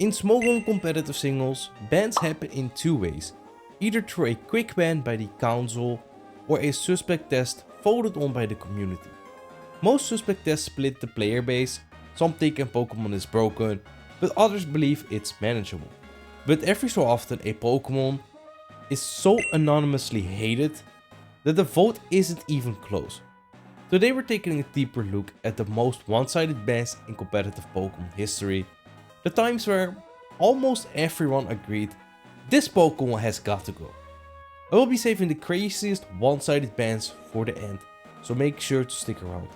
In Smogon competitive singles, bans happen in two ways, either through a quick ban by the council or a suspect test voted on by the community. Most suspect tests split the player base, some think a Pokémon is broken, but others believe it's manageable. But every so often a Pokémon is so anonymously hated that the vote isn't even close. Today we're taking a deeper look at the most one-sided bans in competitive Pokémon history, the times where almost everyone agreed this Pokémon has got to go. I will be saving the craziest one-sided bans for the end, so make sure to stick around.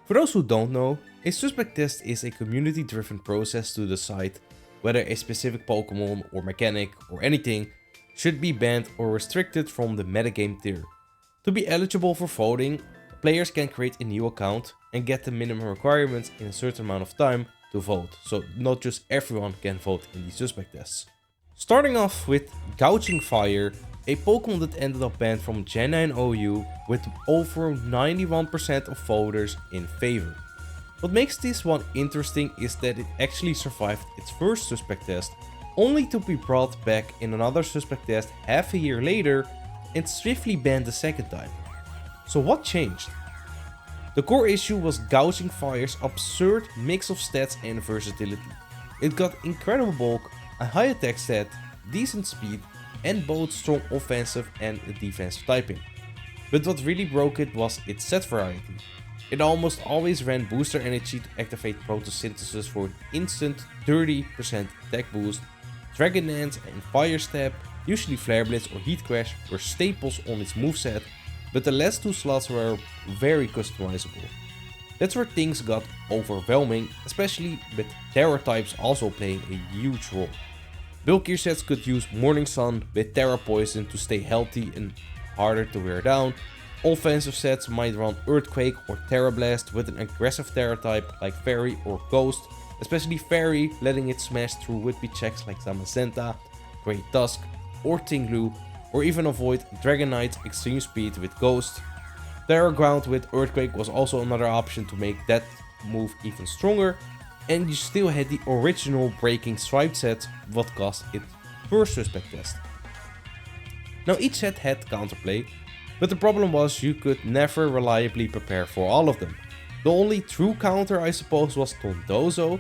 For those who don't know, a suspect test is a community-driven process to decide whether a specific Pokémon or mechanic or anything should be banned or restricted from the metagame tier. To be eligible for voting, players can create a new account and get the minimum requirements in a certain amount of time to vote, so not just everyone can vote in these suspect tests. Starting off with Gouging Fire, a Pokémon that ended up banned from Gen 9 OU with over 91% of voters in favor. What makes this one interesting is that it actually survived its first suspect test, only to be brought back in another suspect test half a year later and swiftly banned the second time. So what changed? The core issue was Gouging Fire's absurd mix of stats and versatility. It got incredible bulk, a high attack stat, decent speed, and both strong offensive and defensive typing. But what really broke it was its set variety. It almost always ran booster energy to activate photosynthesis for an instant 30% attack boost. Dragon Dance and Fire Step, usually Flare Blitz or Heat Crash, were staples on its moveset, but the last two slots were very customizable. That's where things got overwhelming, especially with Terra types also playing a huge role. Bulkier sets could use Morning Sun with Terra Poison to stay healthy and harder to wear down. Offensive sets might run Earthquake or Terra Blast with an aggressive Terra type like Fairy or Ghost, especially Fairy letting it smash through whippy checks like Zamazenta, Great Tusk or Tinglu, or even avoid Dragonite's extreme speed with Ghost. Terra Ground with Earthquake was also another option to make that move even stronger, and you still had the original Breaking Stripe set, what caused its first suspect test. Now each set had counterplay, but the problem was you could never reliably prepare for all of them. The only true counter I suppose was Tondozo,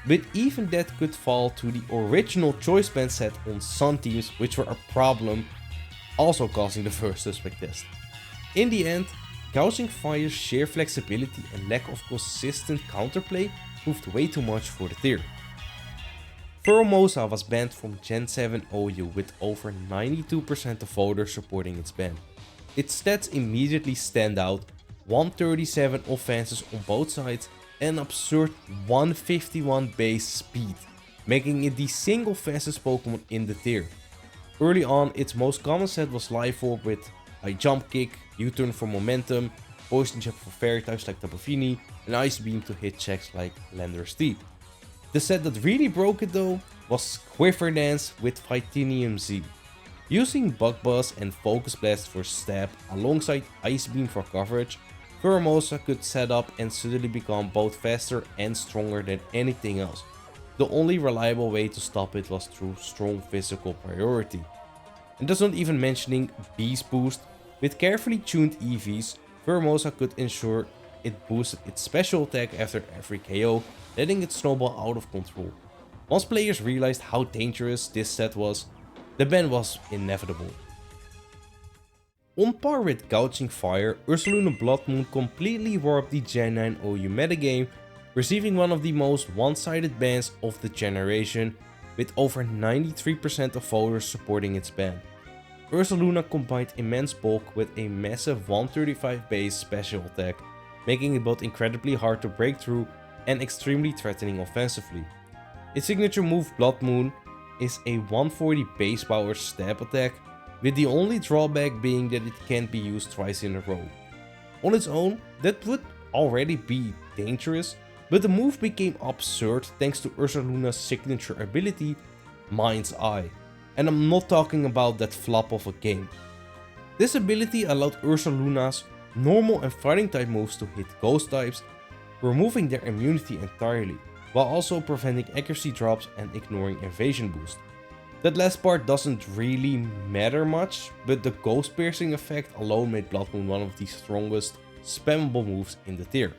but even that could fall to the original Choice Band set on Sun teams, which were a problem, also causing the first suspect test. In the end, Gouging Fire's sheer flexibility and lack of consistent counterplay proved way too much for the tier. Pheromosa was banned from Gen 7 OU with over 92% of voters supporting its ban. Its stats immediately stand out, 137 offenses on both sides and an absurd 151 base speed, making it the single fastest Pokémon in the tier. Early on, its most common set was Life Orb with High Jump Kick, U-Turn for momentum, Poison Jab for fairy types like Tapu Fini, and Ice Beam to hit checks like Landorus Deep. The set that really broke it though was Quiver Dance with Titanium Z. Using Bug Buzz and Focus Blast for stab alongside Ice Beam for coverage, Pheromosa could set up and suddenly become both faster and stronger than anything else. The only reliable way to stop it was through strong physical priority. And that's not even mentioning Beast Boost. With carefully tuned EVs, Pheromosa could ensure it boosted its special attack after every KO, letting it snowball out of control. Once players realized how dangerous this set was, the ban was inevitable. On par with Gouging Fire, Ursaluna Blood Moon completely warped the Gen 9 OU metagame, receiving one of the most one-sided bans of the generation, with over 93% of voters supporting its ban. Ursaluna combined immense bulk with a massive 135 base special attack, making it both incredibly hard to break through and extremely threatening offensively. Its signature move Blood Moon is a 140 base power stab attack, with the only drawback being that it can't be used twice in a row. On its own, that would already be dangerous, but the move became absurd thanks to Ursaluna's signature ability, Mind's Eye. And I'm not talking about that flop of a game. This ability allowed Ursaluna's normal and fighting type moves to hit ghost types, removing their immunity entirely. while also preventing accuracy drops and ignoring evasion boost. That last part doesn't really matter much, but the ghost piercing effect alone made Blood Moon one of the strongest spammable moves in the tier.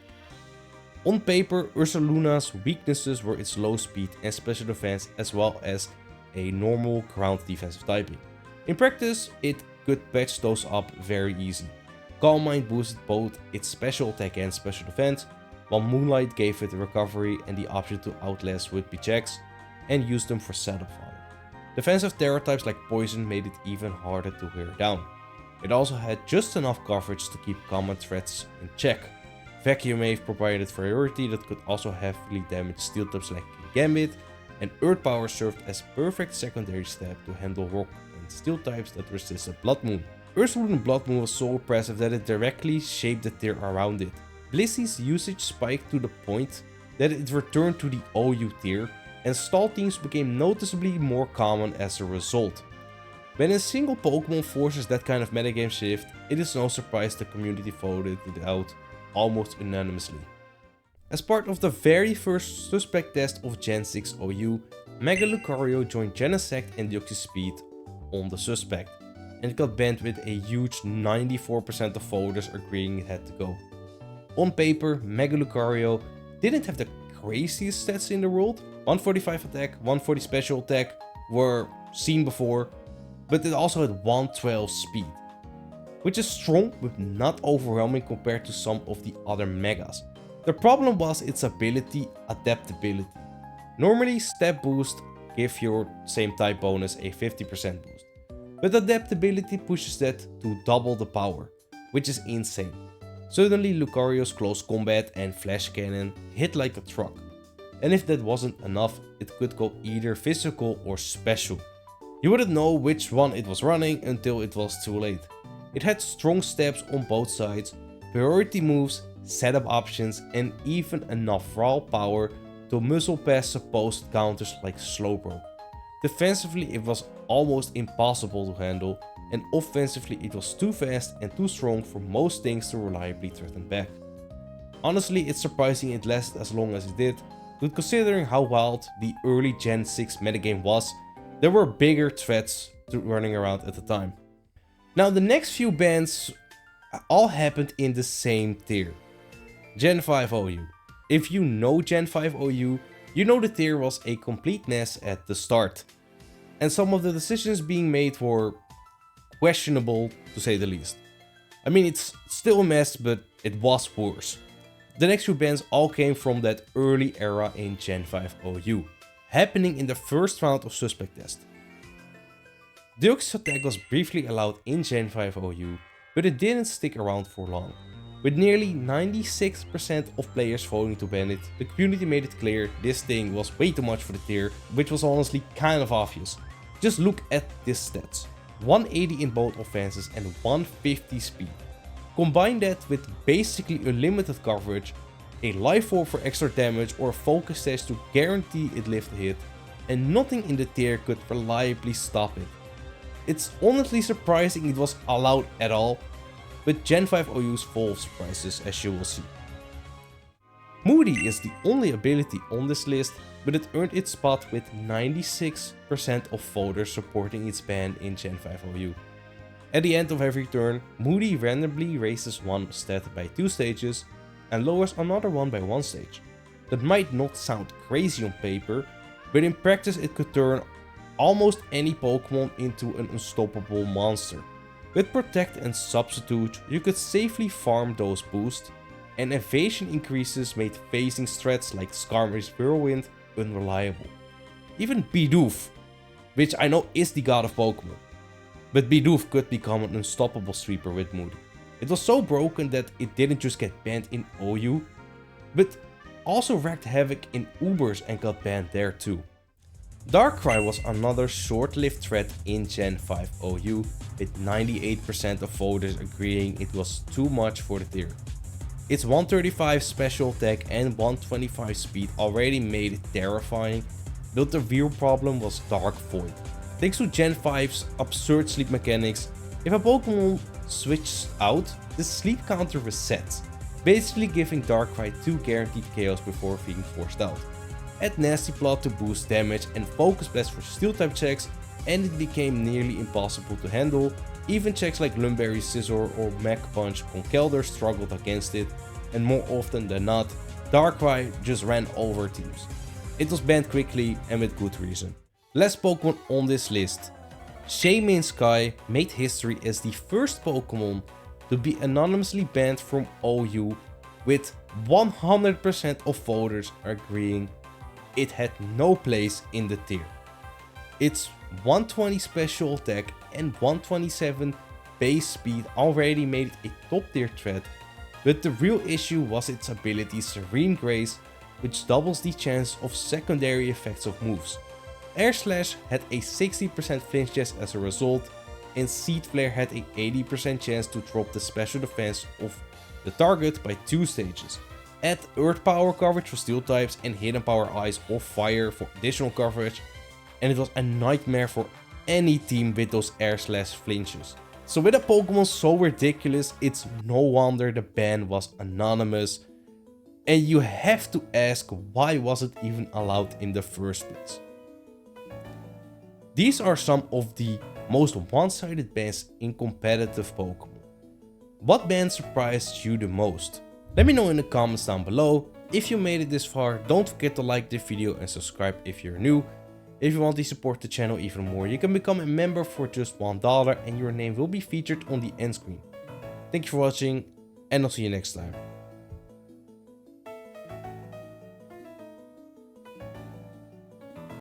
On paper, Ursaluna's weaknesses were its low speed and special defense, as well as a normal ground defensive typing. In practice, it could patch those up very easy. Calm Mind boosted both its special attack and special defense, while Moonlight gave it recovery and the option to outlast would-be checks and use them for setup fodder. Defensive terror types like Poison made it even harder to wear down. It also had just enough coverage to keep common threats in check. Vacuum Wave provided priority that could also heavily damage steel types like Gambit, and Earth Power served as perfect secondary step to handle rock and steel types that resisted Blood Moon. Ursaluna's Blood Moon was so oppressive that it directly shaped the tier around it. Blissey's usage spiked to the point that it returned to the OU tier, and stall teams became noticeably more common as a result. When a single Pokémon forces that kind of metagame shift, it is no surprise the community voted it out almost unanimously. As part of the very first suspect test of Gen 6 OU, Mega Lucario joined Genesect and Deoxyspeed on the suspect, and it got banned with a huge 94% of voters agreeing it had to go. On paper, Mega Lucario didn't have the craziest stats in the world. 145 attack, 140 special attack were seen before, but it also had 112 speed, which is strong but not overwhelming compared to some of the other Megas. The problem was its ability adaptability. Normally step boost give your same type bonus a 50% boost, but adaptability pushes that to double the power, which is insane. Suddenly Lucario's close combat and flash cannon hit like a truck, and if that wasn't enough, it could go either physical or special. You wouldn't know which one it was running until it was too late. It had strong steps on both sides, priority moves, setup options, and even enough raw power to muzzle past supposed counters like Slowbro. Defensively it was almost impossible to handle, and offensively it was too fast and too strong for most things to reliably threaten back. Honestly, it's surprising it lasted as long as it did, but considering how wild the early Gen 6 metagame was, there were bigger threats running around at the time. Now the next few bans all happened in the same tier. Gen 5 OU. If you know Gen 5 OU, you know the tier was a complete mess at the start. And some of the decisions being made were questionable to say the least. I mean, it's still a mess, but it was worse. The next few bans all came from that early era in Gen 5 OU, happening in the first round of suspect test. Deoxys attack was briefly allowed in Gen 5 OU, but it didn't stick around for long. With nearly 96% of players voting to ban it, the community made it clear this thing was way too much for the tier, which was honestly kind of obvious. Just look at this stats. 180 in both offenses and 150 speed. Combine that with basically unlimited coverage, a life orb for extra damage or a focus sash to guarantee it lived a hit, and nothing in the tier could reliably stop it. It's honestly surprising it was allowed at all, but Gen 5 OU's full of surprises, as you will see. Moody is the only ability on this list, but it earned its spot with 96% of voters supporting its ban in Gen 5 OU. At the end of every turn, Moody randomly raises one stat by 2 stages and lowers another one by 1 stage. That might not sound crazy on paper, but in practice it could turn almost any Pokémon into an unstoppable monster. With Protect and Substitute, you could safely farm those boosts, and evasion increases made facing threats like Skarmory's Whirlwind unreliable. Even Bidoof, which I know is the god of Pokémon, but Bidoof could become an unstoppable sweeper with Moody. It was so broken that it didn't just get banned in OU, but also wreaked havoc in Ubers and got banned there too. Darkrai was another short-lived threat in Gen 5 OU, with 98% of voters agreeing it was too much for the tier. Its 135 special attack and 125 speed already made it terrifying, but the real problem was Dark Void. Thanks to Gen 5's absurd sleep mechanics, if a Pokémon switched out, the sleep counter resets, basically giving Darkrai 2 guaranteed KOs before being forced out. add Nasty Plot to boost damage and Focus Blast for steel type checks, and it became nearly impossible to handle. Even checks like Lumberry Scissor or Mach Punch Conkeldurr struggled against it, and more often than not, Darkrai just ran over teams. It was banned quickly and with good reason. Last Pokemon on this list. Shaymin Sky made history as the first Pokemon to be anonymously banned from OU, with 100% of voters agreeing it had no place in the tier. Its 120 special attack and 127 base speed already made it a top tier threat, but the real issue was its ability Serene Grace, which doubles the chance of secondary effects of moves. Air Slash had a 60% flinch chance as a result, and Seed Flare had a 80% chance to drop the special defense of the target by 2 stages. Add Earth Power coverage for steel types and Hidden Power Ice or Fire for additional coverage, and it was a nightmare for any team with those Air Slash flinches. So with a Pokemon so ridiculous, it's no wonder the ban was anonymous, and you have to ask, why was it even allowed in the first place? These are some of the most one-sided bans in competitive Pokemon. What ban surprised you the most? Let me know in the comments down below. If you made it this far, don't forget to like the video and subscribe if you're new. If you want to support the channel even more, you can become a member for just $1 and your name will be featured on the end screen. Thank you for watching, and I'll see you next time.